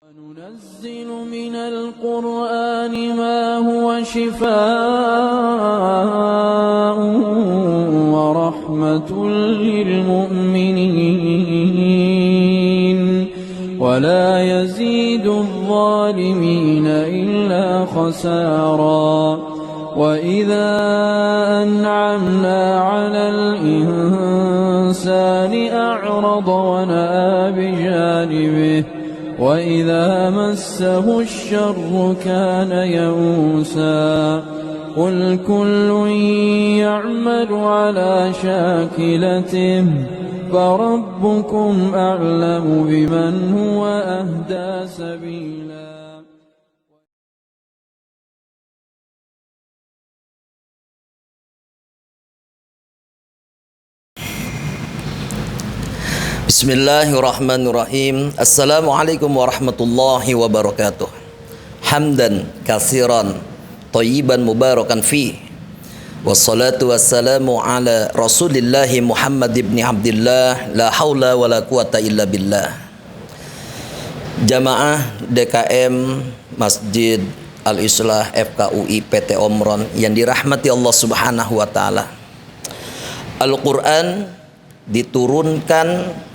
وننزل من القرآن ما هو شفاء ورحمة للمؤمنين ولا يزيد الظالمين إلا خسارا وإذا أنعمنا على الإنسان أعرض ونأى بجانبه وإذا مسه الشر كان يئوسا قل كل يعمل على شاكلته فربكم أعلم بمن هو أهدى سبيلا. Bismillahirrahmanirrahim. Assalamualaikum warahmatullahi wabarakatuh. Hamdan katsiran thayyiban mubarakan fi. Wassalatu wassalamu ala Rasulillah Muhammad ibn Abdullah. La haula wala quwata illa billah. Jamaah DKM Masjid Al-Islah FKUI PT Omron yang dirahmati Allah Subhanahu wa taala. Al-Qur'an diturunkan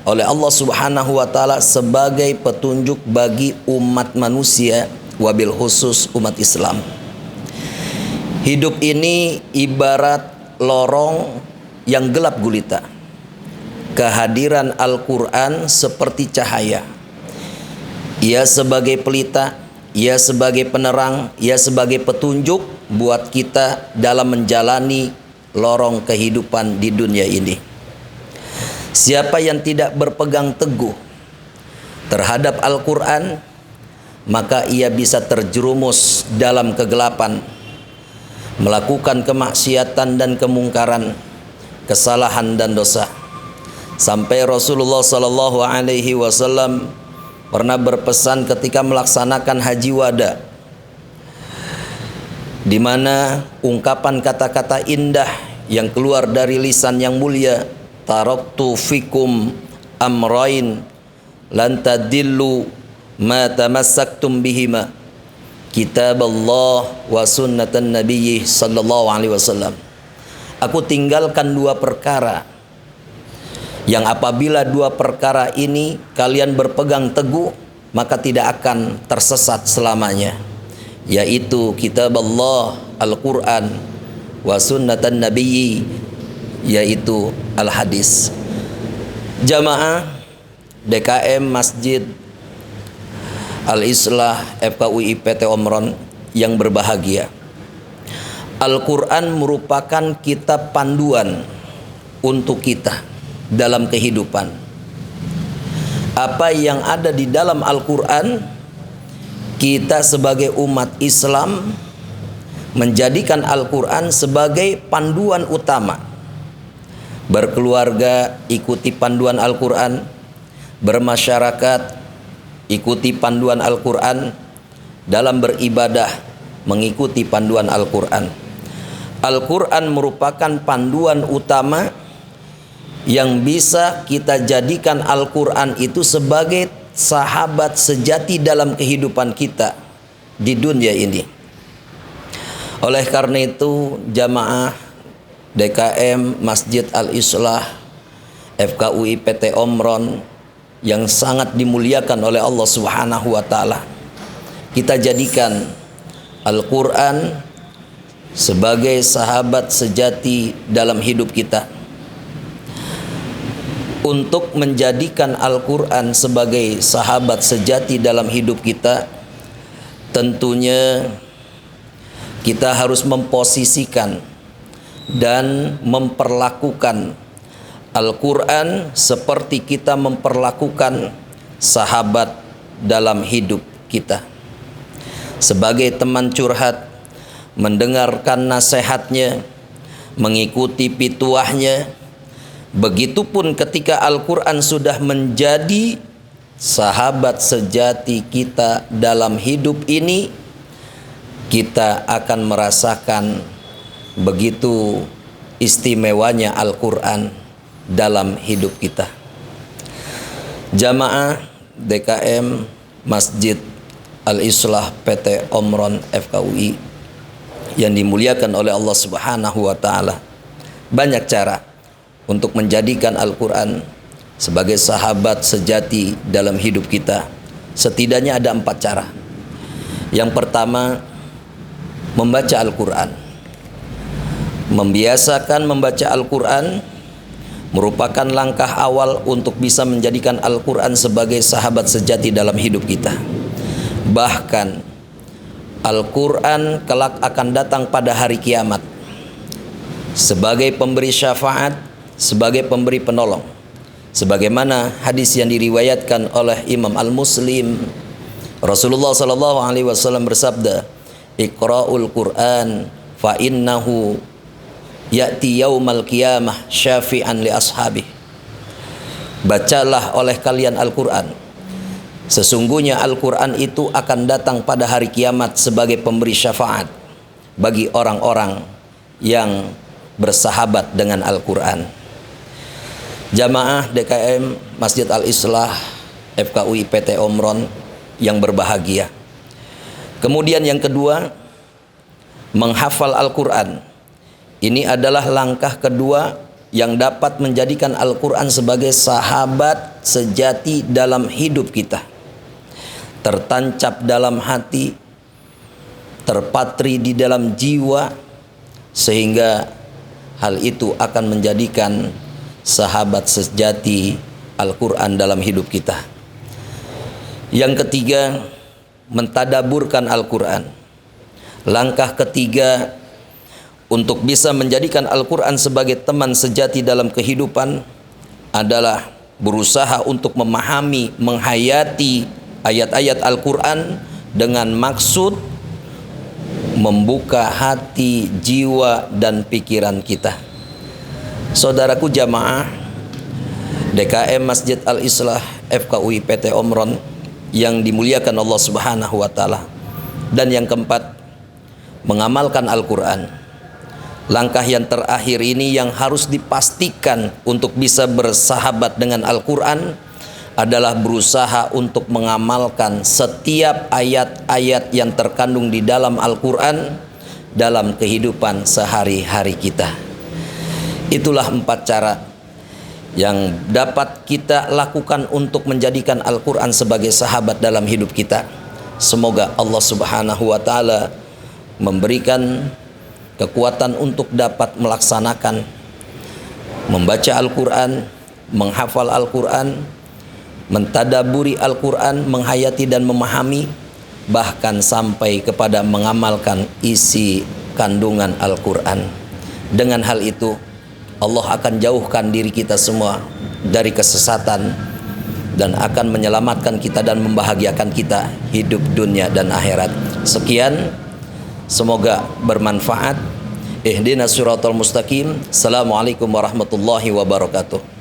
oleh Allah Subhanahu wa taala sebagai petunjuk bagi umat manusia, wabil khusus umat Islam. Hidup ini ibarat lorong yang gelap gulita. Kehadiran Al-Qur'an seperti cahaya. Ia sebagai pelita, ia sebagai penerang, ia sebagai petunjuk buat kita dalam menjalani lorong kehidupan di dunia ini. Siapa yang tidak berpegang teguh terhadap Al-Quran, maka ia bisa terjerumus dalam kegelapan, melakukan kemaksiatan dan kemungkaran, kesalahan dan dosa. Sampai Rasulullah Sallallahu Alaihi Wasallam pernah berpesan ketika melaksanakan haji wada, di mana ungkapan kata-kata indah yang keluar dari lisan yang mulia, taraktu fikum amrain lan tadillu ma tamassaktum bihima, kitaballah wa sunnatan nabiyyi sallallahu alaihi wasallam. Aku tinggalkan dua perkara yang apabila dua perkara ini kalian berpegang teguh, maka tidak akan tersesat selamanya, yaitu kitaballah Al-Qur'an wa sunnatan nabiyyi, yaitu al-hadis. Jamaah DKM Masjid Al-Islah FKUI PT Omron yang berbahagia, Al-Quran merupakan kitab panduan untuk kita dalam kehidupan. Apa yang ada di dalam Al-Quran, kita sebagai umat Islam menjadikan Al-Quran sebagai panduan utama. Berkeluarga, ikuti panduan Al-Quran. Bermasyarakat, ikuti panduan Al-Quran. Dalam beribadah, mengikuti panduan Al-Quran. Al-Quran merupakan panduan utama yang bisa kita jadikan Al-Quran itu sebagai sahabat sejati dalam kehidupan kita di dunia ini. Oleh karena itu, jamaah DKM Masjid Al-Islah FKUI PT Omron yang sangat dimuliakan oleh Allah Subhanahu wa taala, kita jadikan Al-Qur'an sebagai sahabat sejati dalam hidup kita. Untuk menjadikan Al-Qur'an sebagai sahabat sejati dalam hidup kita, tentunya kita harus memposisikan dan memperlakukan Al-Quran seperti kita memperlakukan sahabat dalam hidup kita. Sebagai teman curhat, mendengarkan nasihatnya, mengikuti pituahnya. Begitupun ketika Al-Quran sudah menjadi sahabat sejati kita dalam hidup ini, kita akan merasakan begitu istimewanya Al-Quran dalam hidup kita. Jamaah DKM Masjid Al-Islah PT Omron FKUI yang dimuliakan oleh Allah Subhanahu wa taala. Banyak cara untuk menjadikan Al-Qur'an sebagai sahabat sejati dalam hidup kita. Setidaknya ada 4 cara. Yang pertama, membaca Al-Qur'an. Membiasakan membaca Al-Qur'an merupakan langkah awal untuk bisa menjadikan Al-Qur'an sebagai sahabat sejati dalam hidup kita. Bahkan Al-Qur'an kelak akan datang pada hari kiamat sebagai pemberi syafaat, sebagai pemberi penolong. Sebagaimana hadis yang diriwayatkan oleh Imam Al-Muslim, Rasulullah sallallahu alaihi wasallam bersabda, "Iqra'ul Qur'an fa innahu ya'ti yaumal qiyamah syafi'an li ashabi." Bacalah oleh kalian Al-Qur'an. Sesungguhnya Al-Qur'an itu akan datang pada hari kiamat sebagai pemberi syafaat bagi orang-orang yang bersahabat dengan Al-Qur'an. Jamaah DKM Masjid Al-Islah FKUI PT Omron yang berbahagia. Kemudian yang kedua, menghafal Al-Qur'an. Ini adalah langkah kedua yang dapat menjadikan Al-Qur'an sebagai sahabat sejati dalam hidup kita. Tertancap dalam hati, terpatri di dalam jiwa, sehingga hal itu akan menjadikan sahabat sejati Al-Qur'an dalam hidup kita. Yang ketiga, mentadaburkan Al-Qur'an. Langkah ketiga untuk bisa menjadikan Al-Qur'an sebagai teman sejati dalam kehidupan adalah berusaha untuk memahami, menghayati ayat-ayat Al-Qur'an dengan maksud membuka hati, jiwa, dan pikiran kita. Saudaraku jamaah DKM Masjid Al-Islah FKUI PT Omron yang dimuliakan Allah Subhanahu wa taala. Dan yang keempat, mengamalkan Al-Qur'an. Langkah yang terakhir ini yang harus dipastikan untuk bisa bersahabat dengan Al-Qur'an adalah berusaha untuk mengamalkan setiap ayat-ayat yang terkandung di dalam Al-Qur'an dalam kehidupan sehari-hari kita. Itulah 4 cara yang dapat kita lakukan untuk menjadikan Al-Qur'an sebagai sahabat dalam hidup kita. Semoga Allah Subhanahu wa taala memberikan kekuatan untuk dapat melaksanakan, membaca Al-Qur'an, menghafal Al-Qur'an, mentadaburi Al-Qur'an, menghayati dan memahami, bahkan sampai kepada mengamalkan isi kandungan Al-Qur'an. Dengan hal itu Allah akan jauhkan diri kita semua dari kesesatan dan akan menyelamatkan kita dan membahagiakan kita hidup dunia dan akhirat. Sekian, semoga bermanfaat. Ihdinas siratal mustaqim. Assalamualaikum warahmatullahi wabarakatuh.